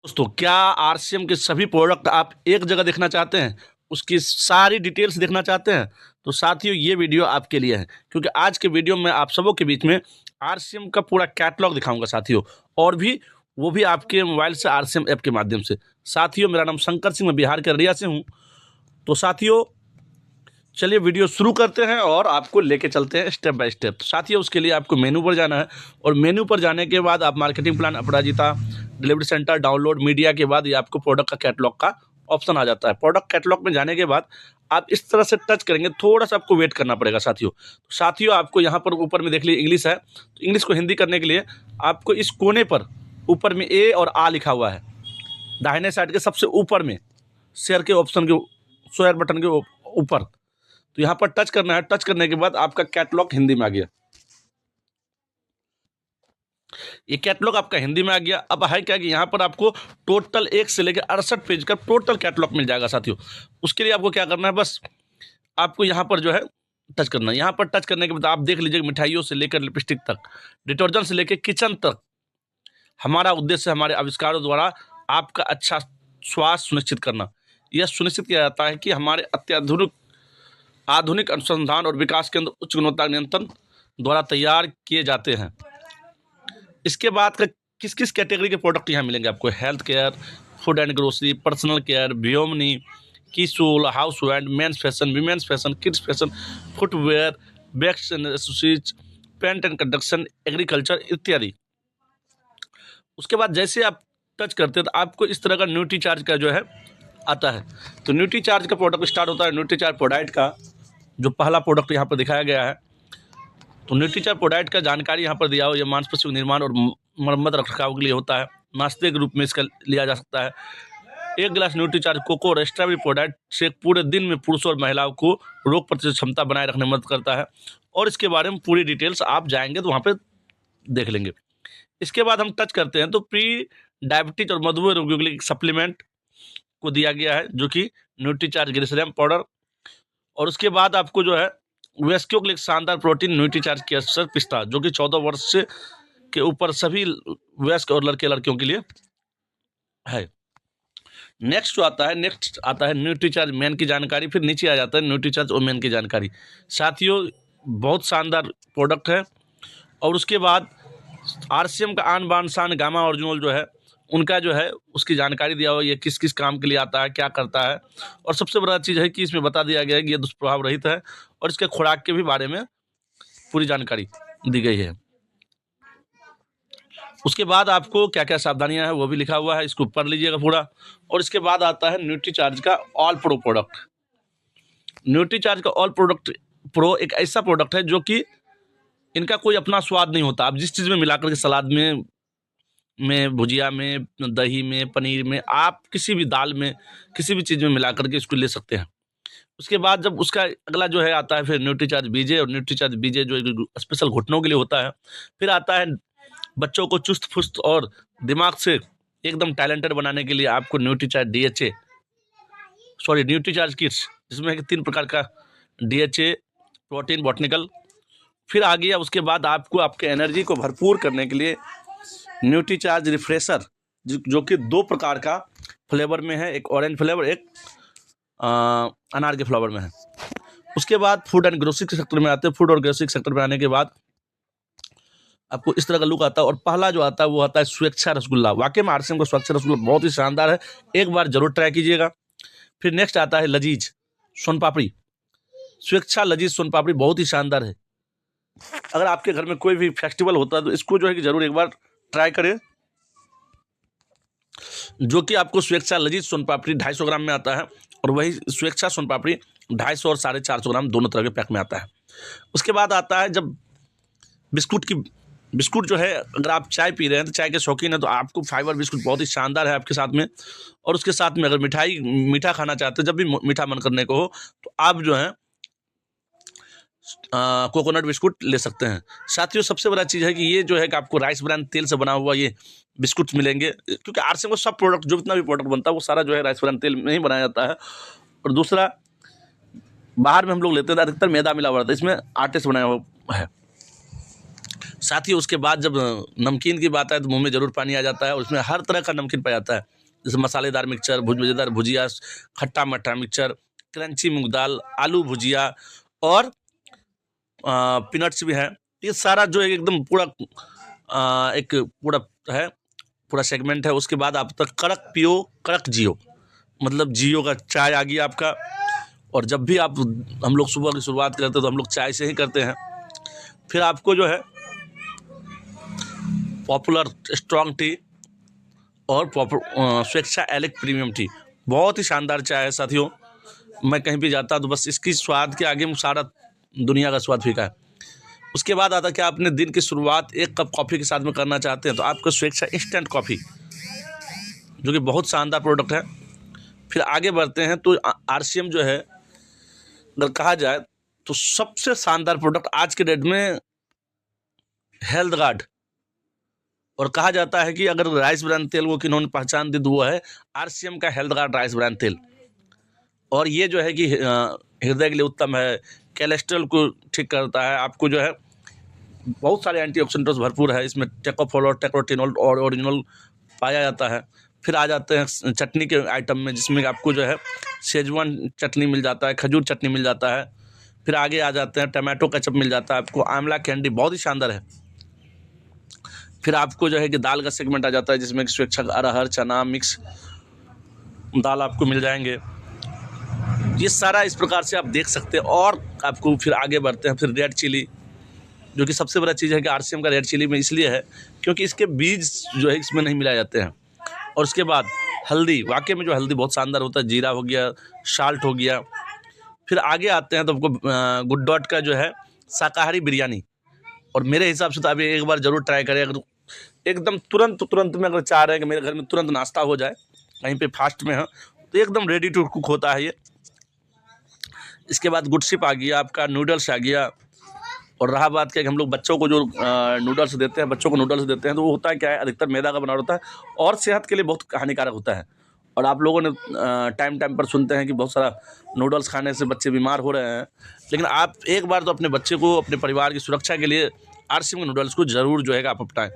दोस्तों, क्या आरसीएम के सभी प्रोडक्ट आप एक जगह देखना चाहते हैं, उसकी सारी डिटेल्स देखना चाहते हैं, तो साथियों ये वीडियो आपके लिए है। क्योंकि आज के वीडियो में आप सबों के बीच में आरसीएम का पूरा कैटलॉग दिखाऊंगा साथियों, और भी वो भी आपके मोबाइल से आरसीएम ऐप के माध्यम से। साथियों, मेरा नाम शंकर सिंह, मैं बिहार के अररिया से हूँ। तो साथियों चलिए वीडियो शुरू करते हैं और आपको लेके चलते हैं स्टेप बाय स्टेप। तो साथियों उसके लिए आपको मेनू पर जाना है, और मेनू पर जाने के बाद आप मार्केटिंग प्लान, अपराजिता, डिलीवरी सेंटर, डाउनलोड मीडिया के बाद ये आपको प्रोडक्ट का कैटलॉग का ऑप्शन आ जाता है। प्रोडक्ट कैटलॉग में जाने के बाद आप इस तरह से टच करेंगे, थोड़ा सा आपको वेट करना पड़ेगा साथियों। तो साथियों आपको यहाँ पर ऊपर में देख लीजिए इंग्लिश है, तो इंग्लिश को हिंदी करने के लिए आपको इस कोने पर ऊपर में ए और आ लिखा हुआ है, दाहिने साइड के सबसे ऊपर में शेयर के ऑप्शन के शेयर बटन के ऊपर, तो यहाँ पर टच करना है। टच करने के बाद आपका कैटलॉग हिंदी में आ गया। ये कैटलॉग आपका हिंदी में आ गया। अब है क्या कि यहाँ पर आपको टोटल 1 से लेकर 68 पेज का टोटल कैटलॉग मिल जाएगा साथियों। उसके लिए आपको क्या करना है, बस आपको यहाँ पर जो है टच करना है। यहाँ पर टच करने के बाद आप देख लीजिए, मिठाइयों से लेकर लिपस्टिक तक, डिटर्जेंट से लेकर किचन तक, हमारा उद्देश्य हमारे आविष्कारों द्वारा आपका अच्छा स्वास्थ्य सुनिश्चित करना। यह सुनिश्चित किया जाता है कि हमारे आधुनिक अनुसंधान और विकास केंद्र उच्च गुणवत्ता नियंत्रण द्वारा तैयार किए जाते हैं। इसके बाद का किस किस कैटेगरी के प्रोडक्ट यहाँ मिलेंगे आपको: health care, food and grocery, personal care, बियोमनी, किशोल, household, men's fashion, women's fashion, kids fashion, footwear, bags and accessories, paint and construction, agriculture इत्यादि। उसके बाद जैसे आप टच करते हैं तो आपको इस तरह का न्यूट्री चार्ज का जो है आता है। तो न्यूट्री चार्ज का प्रोडक्ट स्टार्ट होता है न्यूट्री चार्ज प्रोडाइट का, जो पहला प्रोडक्ट यहाँ पर दिखाया गया है। तो न्यूट्री चार्ज प्रोडाइट का जानकारी यहाँ पर दिया हो, यह मांसपेशियों के निर्माण और मरम्मत रखरखाव के लिए होता है। नाश्ते के रूप में इसका लिया जा सकता है। 1 गिलास न्यूट्री चार्ज कोको और स्ट्रॉबेरी प्रोडाइट से पूरे दिन में पुरुषों और महिलाओं को रोग प्रतिरोधक क्षमता बनाए रखने में मदद करता है। और इसके बारे में पूरी डिटेल्स आप जाएंगे तो वहाँ पर देख लेंगे। इसके बाद हम टच करते हैं तो प्री डायबिटीज और मधुमेह रोगियों के लिए सप्लीमेंट को दिया गया है, जो कि न्यूट्री चार्ज ग्लिसरीन पाउडर। और उसके बाद आपको जो है वयस्कों के लिए शानदार प्रोटीन न्यूट्री चार्ज केसर पिस्ता, जो कि 14 वर्ष से के ऊपर सभी वयस्क और लड़के लड़कियों के लिए है। नेक्स्ट आता है न्यूट्री चार्ज मैन की जानकारी। फिर नीचे आ जाता है न्यूट्री चार्ज वुमेन की जानकारी। साथियों बहुत शानदार प्रोडक्ट है। और उसके बाद आरसीएम का आन बान शान गामा ओरिजिनल जो है उनका जो है उसकी जानकारी दिया हुआ, ये किस किस काम के लिए आता है, क्या करता है। और सबसे बड़ा चीज़ है कि इसमें बता दिया गया है कि ये दुष्प्रभाव रहित है, और इसके खुराक के भी बारे में पूरी जानकारी दी गई है। उसके बाद आपको क्या क्या सावधानियां हैं वो भी लिखा हुआ है, इसको पढ़ लीजिएगा पूरा। और इसके बाद आता है न्यूट्री चार्ज का all pro product. Nutri charge का ऑल प्रोडक्ट प्रो एक ऐसा प्रोडक्ट है जो कि इनका कोई अपना स्वाद नहीं होता। आप जिस चीज़ में मिलाकर के सलाद में भुजिया में, दही में, पनीर में, आप किसी भी दाल में, किसी भी चीज़ में मिला करके इसको ले सकते हैं। उसके बाद जब उसका अगला जो है आता है फिर न्यूट्री चार्ज बीजे। और न्यूट्री चार्ज बीजे जो स्पेशल घुटनों के लिए होता है। फिर आता है बच्चों को चुस्त फुस्त और दिमाग से एकदम टैलेंटेड बनाने के लिए आपको nutri charge nutri charge kids, जिसमें 3 प्रकार का DHA, प्रोटीन, बॉटनिकल। फिर आ गया उसके बाद आपको आपके एनर्जी को भरपूर करने के लिए न्यूट्री चार्ज रिफ्रेशर, जो कि 2 प्रकार का फ्लेवर में है, एक ऑरेंज फ्लेवर, एक अनार के फ्लेवर में है। उसके बाद फूड एंड ग्रोसरी के सेक्टर में आते हैं। फूड और ग्रोसरी सेक्टर में आने के बाद आपको इस तरह का लुक आता है। और पहला जो आता है वो आता है स्वेच्छा रसगुल्ला। वाकई में आरसीएम का स्वेच्छा रसगुल्ला बहुत ही शानदार है, एक बार जरूर ट्राई कीजिएगा। फिर नेक्स्ट आता है लजीज सोन पापड़ी। स्वेच्छा लजीज सोन पापड़ी बहुत ही शानदार है। अगर आपके घर में कोई भी फेस्टिवल होता है तो इसको जो है कि जरूर एक बार ट्राई करें। जो कि आपको स्वेच्छा लजीज सोन पापड़ी 250 ग्राम में आता है, और वही स्वेच्छा सोन पापड़ी 250 और 450 ग्राम दोनों तरह के पैक में आता है। उसके बाद आता है जब बिस्कुट जो है, अगर आप चाय पी रहे हैं तो चाय के शौकीन है तो आपको फाइबर बिस्कुट बहुत ही शानदार है आपके साथ में। और उसके साथ में अगर मीठा खाना चाहते हैं, जब भी मीठा मन करने को हो तो आप जो है कोकोनट बिस्कुट ले सकते हैं। साथियों सबसे बड़ा चीज़ है कि ये जो है कि आपको राइस ब्रान तेल से बना हुआ ये बिस्कुट मिलेंगे, क्योंकि आरसीएम का सब प्रोडक्ट जो जितना भी प्रोडक्ट बनता है वो सारा जो है राइस ब्रान तेल में ही बनाया जाता है। और दूसरा, बाहर में हम लोग लेते हैं अधिकतर मैदा मिला हुआ रहता है, इसमें आटे से बनाया हुआ है। साथ ही उसके बाद जब नमकीन की बात है तो मुंह में ज़रूर पानी आ जाता है, और उसमें हर तरह का नमकीन पाया जाता है, जैसे मसालेदार मिक्सचर, मज़ेदार भुजिया, खट्टा मीठा मिक्सचर, क्रंची मूंग दाल, आलू भुजिया और पीनट्स भी हैं। ये सारा जो है एकदम पूरा एक पूरा है, पूरा सेगमेंट है। उसके बाद आप तक कड़क पियो कड़क जियो, मतलब जियो का चाय आ गया आपका। और जब भी आप हम लोग सुबह की शुरुआत करते हैं तो हम लोग चाय से ही करते हैं। फिर आपको जो है पॉपुलर स्ट्रॉन्ग टी और स्वेच्छा एलेक्स प्रीमियम टी, बहुत ही शानदार चाय है साथियों। मैं कहीं भी जाता तो बस इसकी स्वाद के आगे सारा दुनिया का स्वाद फीका है। उसके बाद आता क्या, अपने दिन की शुरुआत एक कप कॉफ़ी के साथ में करना चाहते हैं तो आपको स्वेच्छा इंस्टेंट कॉफ़ी, जो कि बहुत शानदार प्रोडक्ट है। फिर आगे बढ़ते हैं तो RCM जो है अगर कहा जाए तो सबसे शानदार प्रोडक्ट आज के डेट में हेल्थ गार्ड, और कहा जाता है कि अगर राइस ब्रांड तेल वो किन्होंने पहचान दी तो वो है RCM का हेल्थ गार्ड राइस ब्रांड तेल। और ये जो है कि हृदय के लिए उत्तम है, कोलेस्ट्रॉल को ठीक करता है, आपको जो है बहुत सारे एंटीऑक्सीडेंट्स भरपूर है इसमें, टेकोफोल टेक्रोटिनोल और ओरिजिनल पाया जाता है। फिर आ जाते हैं चटनी के आइटम में, जिसमें आपको जो है शेजवान चटनी मिल जाता है, खजूर चटनी मिल जाता है। फिर आगे आ जाते हैं टमाटो केचप मिल जाता है आपको, आंवला कैंडी बहुत ही शानदार है। फिर आपको जो है कि दाल का सेगमेंट आ जाता है, जिसमें स्वेच्छा अरहर चना मिक्स दाल आपको मिल जाएंगे। ये सारा इस प्रकार से आप देख सकते हैं। और आपको फिर आगे बढ़ते हैं, फिर रेड चिली, जो कि सबसे बड़ा चीज़ है कि RCM का रेड चिली में इसलिए है क्योंकि इसके बीज जो है इसमें नहीं मिलाए जाते हैं। और उसके बाद हल्दी, वाकई में जो हल्दी बहुत शानदार होता है, जीरा हो गया, साल्ट हो गया। फिर आगे आते हैं तो आपको गुड डॉट का जो है शाकाहारी बिरयानी, और मेरे हिसाब से तो आप एक बार ज़रूर ट्राई करें। अगर एकदम तुरंत में अगर चाह रहे हैं कि मेरे घर में तुरंत नाश्ता हो जाए, कहीं पे फास्ट में है, तो एकदम रेडी टू कुक होता है ये। इसके बाद गुड शिप आ गया आपका, नूडल्स आ गया। और रहा बात क्या कि हम लोग बच्चों को जो नूडल्स देते हैं, बच्चों को नूडल्स देते हैं, तो वो होता है क्या है, अधिकतर मैदा का बना होता है और सेहत के लिए बहुत हानिकारक होता है। और आप लोगों ने टाइम पर सुनते हैं कि बहुत सारा नूडल्स खाने से बच्चे बीमार हो रहे हैं, लेकिन आप एक बार तो अपने बच्चे को, अपने परिवार की सुरक्षा के लिए RCM के नूडल्स को ज़रूर जो है आप अपनाएं।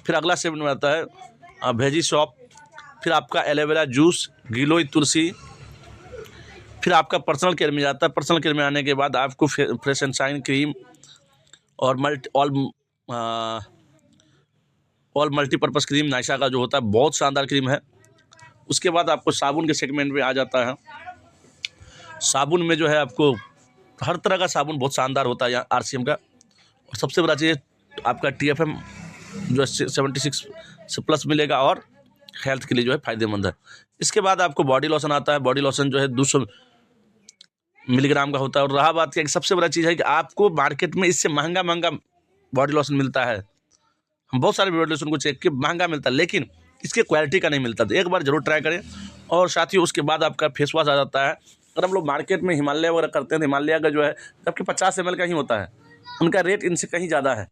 फिर अगला सेवन में आता है वेजी शॉप, फिर आपका एलोवेरा जूस, गिलोय तुलसी। फिर आपका पर्सनल केयर में जाता है। पर्सनल केयर में आने के बाद आपको फ्रेश एंड शाइन क्रीम और ऑल मल्टीपर्पज़ क्रीम नायसा का जो होता है, बहुत शानदार क्रीम है। उसके बाद आपको साबुन के सेगमेंट में आ जाता है। साबुन में जो है आपको हर तरह का साबुन बहुत शानदार होता है यहाँ RCM का। और सबसे बड़ा चीज़ आपका TFM जो 76 से प्लस मिलेगा और हेल्थ के लिए जो है फ़ायदेमंद है। इसके बाद आपको बॉडी लोशन आता है। बॉडी लोशन जो है 200 मिलीग्राम का होता है। और रहा बात क्या कि सबसे बड़ा चीज़ है कि आपको मार्केट में इससे महंगा बॉडी लोशन मिलता है। हम बहुत सारे बॉडी लोशन को चेक किए, महंगा मिलता है, लेकिन इसके क्वालिटी का नहीं मिलता। तो एक बार ज़रूर ट्राई करें। और साथ ही उसके बाद आपका फेस वॉश आ जाता है। अगर हम लोग मार्केट में हिमालय वगैरह करते हैं तो हिमालय का जो है जबकि 50 ml का ही होता है, उनका रेट इनसे कहीं ज़्यादा है।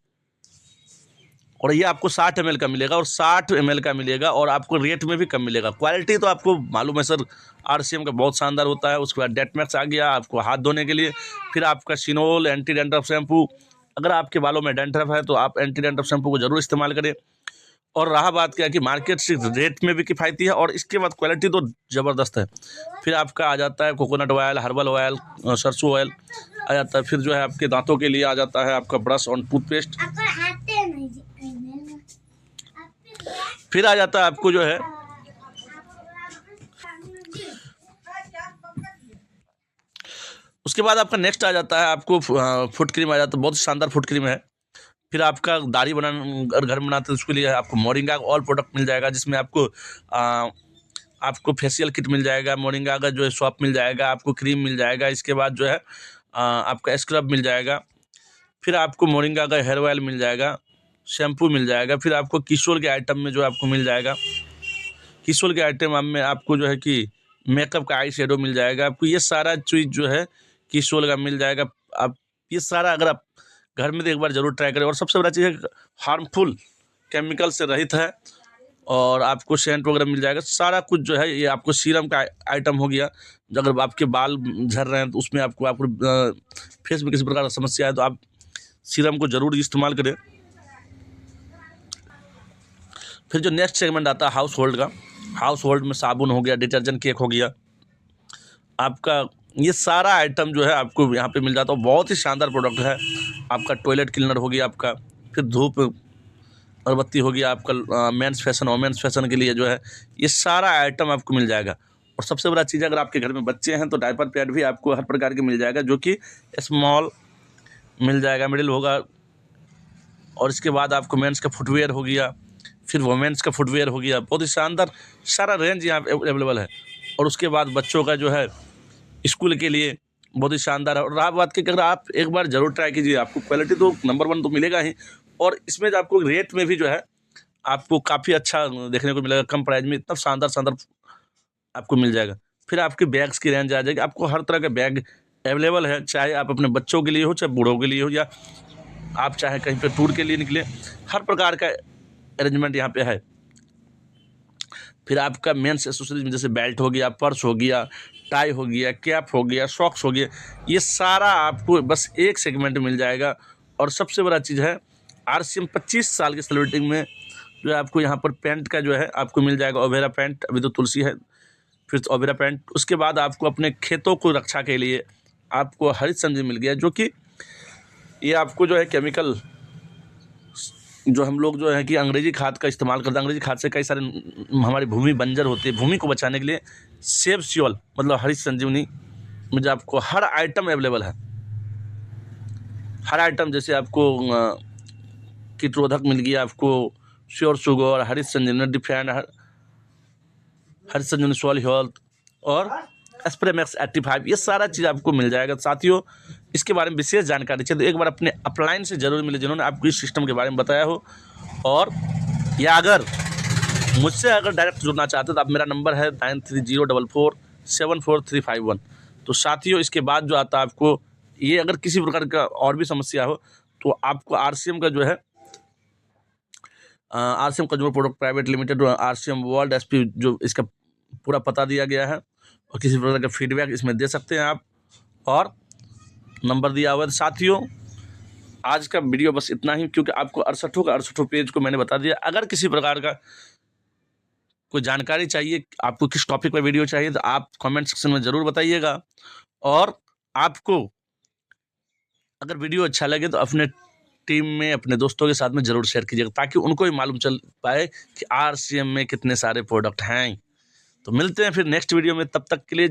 और ये आपको 60 ml का मिलेगा, और 60 ml का मिलेगा, और आपको रेट में भी कम मिलेगा। क्वालिटी तो आपको मालूम है सर, RCM का बहुत शानदार होता है। उसके बाद डेटमैक्स आ गया आपको हाथ धोने के लिए। फिर आपका सिनोल एंटी डैंड्रफ शैम्पू, अगर आपके बालों में डैंड्रफ है तो आप एंटी डैंड्रफ शैम्पू को ज़रूर इस्तेमाल करें। और रहा बात क्या कि मार्केट से रेट में भी किफ़ायती है, और इसके बाद क्वालिटी तो ज़बरदस्त है। फिर आपका आ जाता है कोकोनट ऑयल, हर्बल ऑयल, सरसों ऑयल आ जाता है। फिर जो है आपके दांतों के लिए आ जाता है आपका ब्रश और टूथपेस्ट। फिर आ जाता है आपको जो है उसके बाद आपका नेक्स्ट आ जाता है आपको फुट क्रीम आ जाता है। बहुत शानदार फुट क्रीम है। फिर आपका दाढ़ी बनाना घर में बनाते हैं उसके लिए आपको मोरिंगा ऑल प्रोडक्ट मिल जाएगा, जिसमें आपको फेशियल किट मिल जाएगा, मोरिंगा का जो है सॉप मिल जाएगा, आपको क्रीम मिल जाएगा। इसके बाद जो है आपका स्क्रब मिल जाएगा। फिर आपको मोरिंगा का हेयर ऑयल मिल जाएगा, शैम्पू मिल जाएगा। फिर आपको किशोर के आइटम में जो आपको मिल जाएगा, किशोर के आइटम में आपको जो है कि मेकअप का आई शेडो मिल जाएगा। आपको ये सारा चीज़ जो है किशोर का मिल जाएगा। आप ये सारा अगर आप घर में तो एक बार ज़रूर ट्राई करें। और सबसे बड़ा चीज़ है हार्मफुल केमिकल से रहित है, और आपको सेंट वगैरह मिल जाएगा। सारा कुछ जो है ये आपको सीरम का आइटम हो गया। अगर आपके बाल झड़ रहे हैं तो उसमें आपको फेस में किसी प्रकार की समस्या है तो आप सीरम को ज़रूर इस्तेमाल करें। फिर जो नेक्स्ट सेगमेंट आता है हाउस होल्ड का, हाउस होल्ड में साबुन हो गया, डिटर्जेंट केक हो गया, आपका ये सारा आइटम जो है आपको यहाँ पे मिल जाता है। बहुत ही शानदार प्रोडक्ट है। आपका टॉयलेट क्लीनर हो गया आपका, फिर धूप अगरबत्ती हो गया आपका, मेंस फैशन वोमेंस फैशन के लिए जो है ये सारा आइटम आपको मिल जाएगा। और सबसे बड़ा चीज़, अगर आपके घर में बच्चे हैं तो डायपर पैड भी आपको हर प्रकार के मिल जाएगा, जो कि स्मॉल मिल जाएगा, मिडिल होगा, और इसके बाद आपको मेंस का फुटवेयर हो गया, फिर वोमेंस का फुटवेयर हो गया। बहुत ही शानदार सारा रेंज यहाँ पे अवेलेबल है। और उसके बाद बच्चों का जो है स्कूल के लिए बहुत ही शानदार है। और रहा बात की, अगर आप एक बार ज़रूर ट्राई कीजिए, आपको क्वालिटी तो नंबर 1 तो मिलेगा ही, और इसमें जो आपको रेट में भी जो है आपको काफ़ी अच्छा देखने को मिलेगा। कम प्राइस में इतना शानदार आपको मिल जाएगा। फिर आपके बैग्स की रेंज आ जाएगी, आपको हर तरह का बैग अवेलेबल है, चाहे आप अपने बच्चों के लिए हो, चाहे बूढ़ों के लिए हो, या आप चाहे कहीं पे टूर के लिए निकले, हर प्रकार का अरेंजमेंट यहाँ पे है। फिर आपका मेंस एक्सेसरीज में जैसे बेल्ट हो गया, पर्स हो गया, टाई हो गया, कैप हो गया, सॉक्स हो गया, ये सारा आपको बस एक सेगमेंट में मिल जाएगा। और सबसे बड़ा चीज़ है, RCM 25 साल की सेलिब्रेटिंग में जो है आपको यहाँ पर पैंट का जो है आपको मिल जाएगा, ओवेरा पैंट, अभी तो तुलसी है, फिर ओवेरा पैंट। उसके बाद आपको अपने खेतों को रक्षा के लिए आपको हरित संजीव मिल गया, जो कि ये आपको जो है केमिकल, जो हम लोग जो है कि अंग्रेजी खाद का इस्तेमाल करते हैं, अंग्रेजी खाद से कई सारे हमारी भूमि बंजर होती है, भूमि को बचाने के लिए सेव फ्यूल मतलब हरित संजीवनी में जो आपको हर आइटम अवेलेबल है। हर आइटम जैसे आपको कीटरोधक मिल गया, आपको श्योर शुगर, हरित संजीवनी डिफेंड, हरित संजीवनी सॉइल हेल्थ और स्प्रेमैक्स 85, ये सारा चीज़ आपको मिल जाएगा। साथियों, इसके बारे में विशेष जानकारी चाहिए तो एक बार अपने अपलाइन से जरूर मिले, जिन्होंने आपको इस सिस्टम के बारे में बताया हो। और या अगर मुझसे अगर डायरेक्ट जुड़ना चाहते हो तो आप, मेरा नंबर है 9304474351। तो साथियों, इसके बाद जो आता है आपको, ये अगर किसी प्रकार का और भी समस्या हो तो आपको RCM का जो है RCM consumer product private limited, RCM world SP, जो इसका पूरा पता दिया गया है, और किसी प्रकार का फीडबैक इसमें दे सकते हैं आप, और नंबर दिया हुआ है। साथियों, आज का वीडियो बस इतना ही, क्योंकि आपको 68 पेज को मैंने बता दिया। अगर किसी प्रकार का कोई जानकारी चाहिए, आपको किस टॉपिक पर वीडियो चाहिए, तो आप कमेंट सेक्शन में ज़रूर बताइएगा। और आपको अगर वीडियो अच्छा लगे तो अपने टीम में, अपने दोस्तों के साथ में ज़रूर शेयर कीजिएगा, ताकि उनको भी मालूम चल पाए कि RCM में कितने सारे प्रोडक्ट हैं। तो मिलते हैं फिर नेक्स्ट वीडियो में, तब तक के लिए